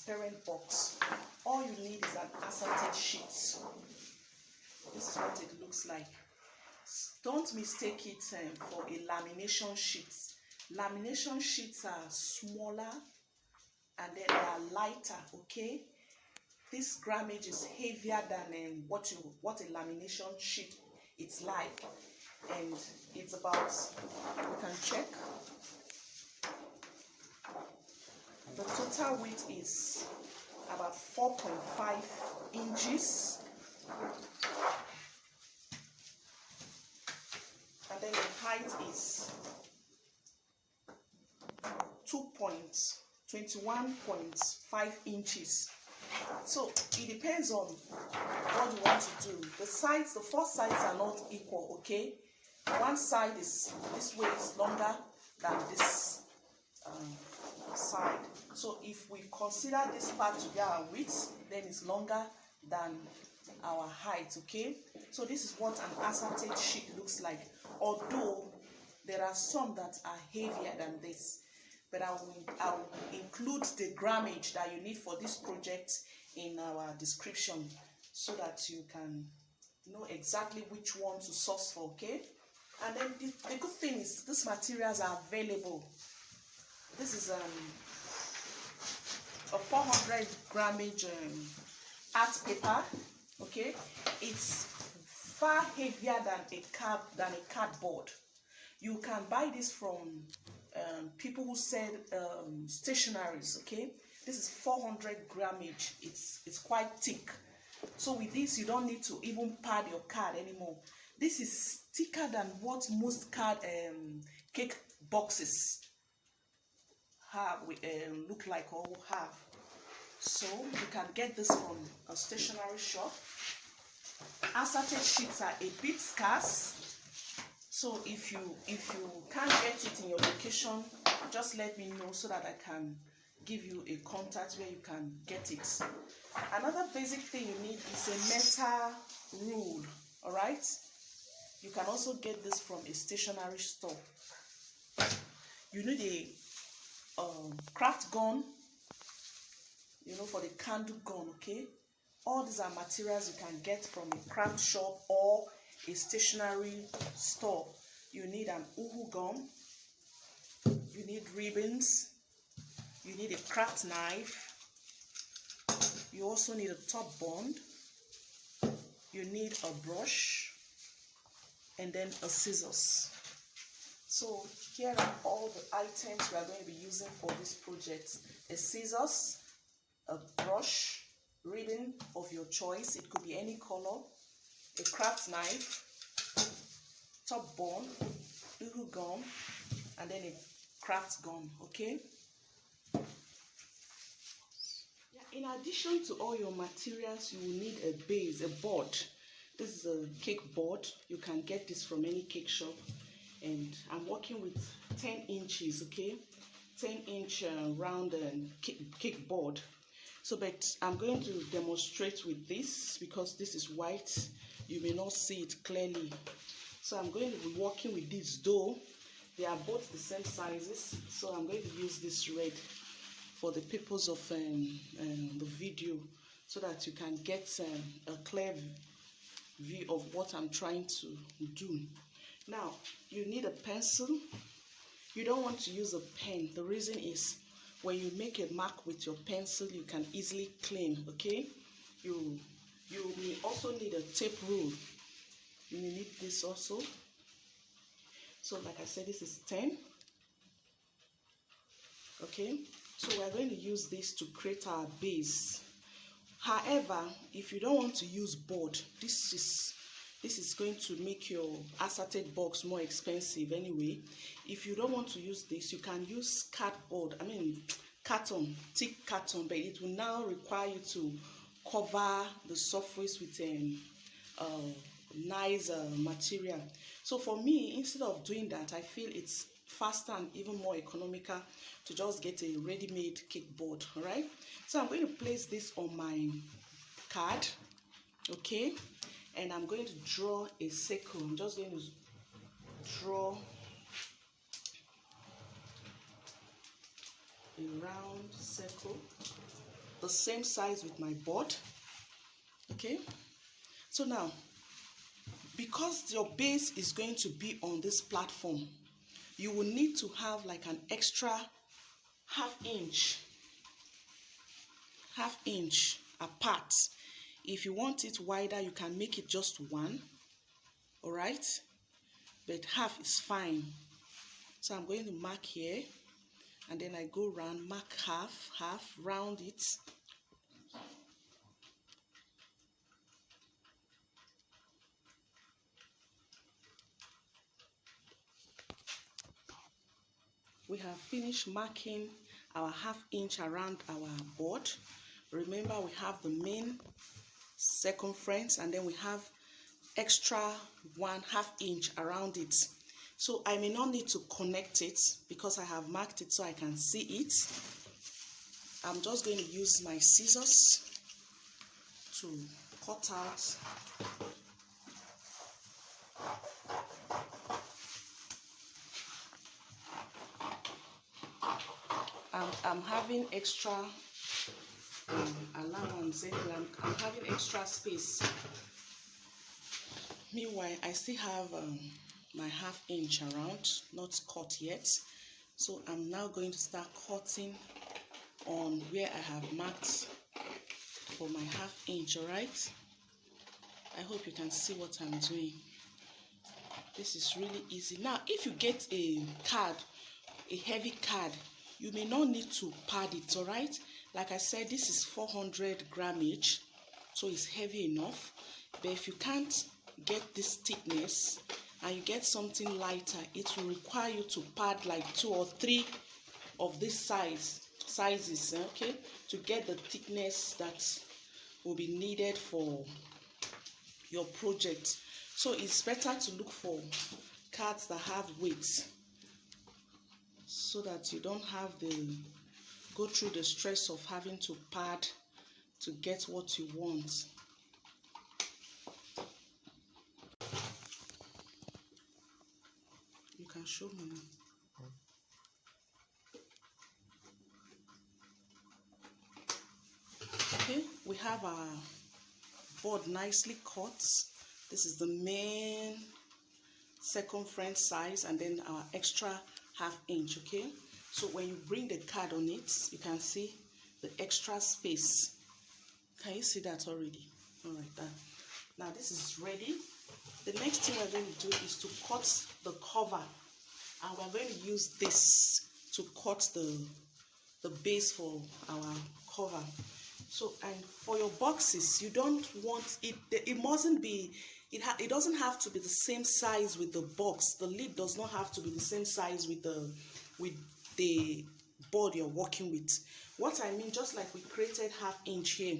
parent box, all you need is an acetate sheet. This is what it looks like. Don't mistake it for a lamination sheet. Lamination sheets are smaller and then they are lighter, okay? This grammage is heavier than what a lamination sheet it's like, and it's about, you can check, the total weight is about 4.5 inches, and then the height is 21.5 inches. So it depends on what you want to do. The sides, the four sides are not equal, okay? One side is, this way is longer than this side. So if we consider this part to be our width, then it's longer than our height, okay? So this is what an acetate sheet looks like. Although there are some that are heavier than this, but I will include the grammage that you need for this project in our description so that you can know exactly which one to source for, okay? And then the good thing is these materials are available. This is a 400 grammage art paper, okay? It's far heavier than a cardboard. You can buy this from people who sell stationaries, okay? This is 400 grammage. It's quite thick. So with this, you don't need to even pad your card anymore. This is thicker than what most cake boxes have look like or have. So you can get this from a stationery shop. Acetate sheets are a bit scarce. So if you can't get it in your location, just let me know so that I can give you a contact where you can get it. Another basic thing you need is a metal rule, all right? You can also get this from a stationery store. You need a craft gun, you know, for the candle gun, okay? All these are materials you can get from a craft shop or a stationery store. You need an uhu gum, you need ribbons, you need a craft knife, you also need a top bond, you need a brush, and then a scissors. So here are all the items we are going to be using for this project: a scissors, a brush, ribbon of your choice, it could be any color, a craft knife, top bond, uhu gum, and then a craft gun, okay? In addition to all your materials, you will need a base, a board. This is a cake board. You can get this from any cake shop, and I'm working with 10 inches, okay? 10-inch round cake board. So, but I'm going to demonstrate with this because this is white. You may not see it clearly. So I'm going to be working with this, though they are both the same sizes. So I'm going to use this red for the purpose of the video so that you can get a clear view of what I'm trying to do. Now, you need a pencil. You don't want to use a pen. The reason is when you make a mark with your pencil, you can easily clean, okay? You may also need a tape rule. You may need this also. So like I said, this is 10. Okay, so we're going to use this to create our base. However, if you don't want to use board, this is going to make your acetate box more expensive anyway. If you don't want to use this, you can use cardboard, carton, thick carton, but it will now require you to cover the surface with nice material. So for me, instead of doing that, I feel it's faster and even more economical to just get a ready-made cake board. All right, so I'm going to place this on my card, okay, and I'm going to draw a circle. I'm just going to draw a round circle. the same size with my board. Okay, so now because your base is going to be on this platform, you will need to have like an extra half inch apart. If you want it wider, you can make it just 1, all right, but half is fine. So I'm going to mark here, and then I go round, mark half, round it. We have finished marking our half inch around our board. Remember, we have the main circumference, and then we have extra 1/2 inch around it. So I may not need to connect it because I have marked it so I can see it. I'm just going to use my scissors to cut out I'm having extra allowance. I'm having extra space. Meanwhile, I still have my half inch around, not cut yet. So I'm now going to start cutting on where I have marked for my half inch. All right, I hope you can see what I'm doing. This is really easy. Now, if you get a card, a heavy card, you may not need to pad it. All right, like I said, this is 400 grammage, so it's heavy enough. But if you can't get this thickness and you get something lighter, it will require you to pad like 2 or 3 of this sizes, okay, to get the thickness that will be needed for your project. So it's better to look for cards that have weight, so that you don't have go through the stress of having to pad to get what you want. You can show me now. Okay, we have our board nicely cut. This is the main circumference size, and then our extra half inch. Okay, so when you bring the card on it, you can see the extra space. Can you see that already? All right, now this is ready. The next thing we're going to do is to cut the cover, and we're going to use this to cut the base for our cover. So, and for your boxes, you don't want it, it mustn't be, it doesn't have to be the same size with the box. The lid does not have to be the same size with the board you're working with. What I mean, just like we created half inch here,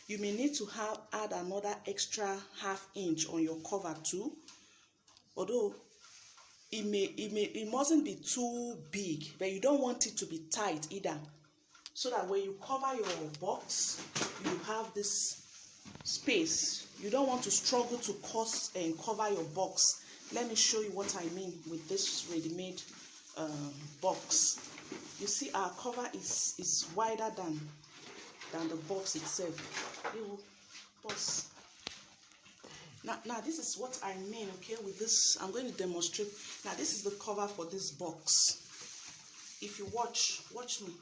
you may need to add another extra half inch on your cover too. Although it mustn't be too big, but you don't want it to be tight either, so that when you cover your box, you have this space. You don't want to struggle to cover your box. Let me show you what I mean with this ready-made box. You see, our cover is wider than the box itself. Now this is what I mean, okay, with this. I'm going to demonstrate. Now this is the cover for this box. If you watch me,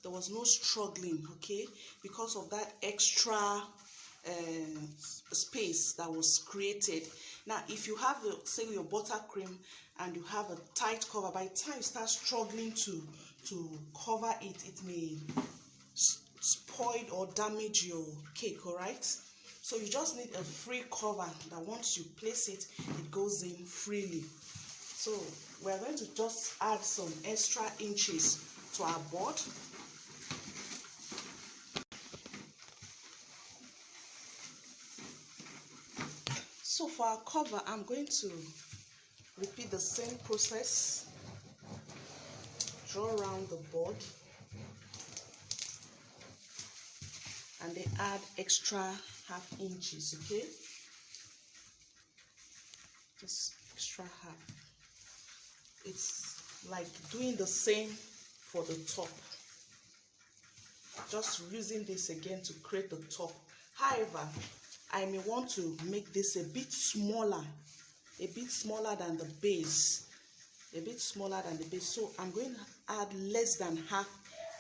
there was no struggling, okay, because of that extra space that was created. Now, if you have, say, your buttercream and you have a tight cover, by the time you start struggling to cover it, it may spoil or damage your cake, all right? So you just need a free cover that once you place it, it goes in freely. So we're going to just add some extra inches to our board. So for our cover, I'm going to repeat the same process. Draw around the board and then add extra half inches, okay? Just extra half. It's like doing the same for the top. just using this again to create the top. However, I may want to make this a bit smaller than the base, so I'm going to add less than half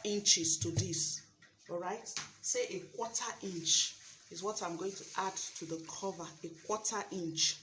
inches to this. All right, say a 1/4 inch is what I'm going to add to the cover, a 1/4 inch.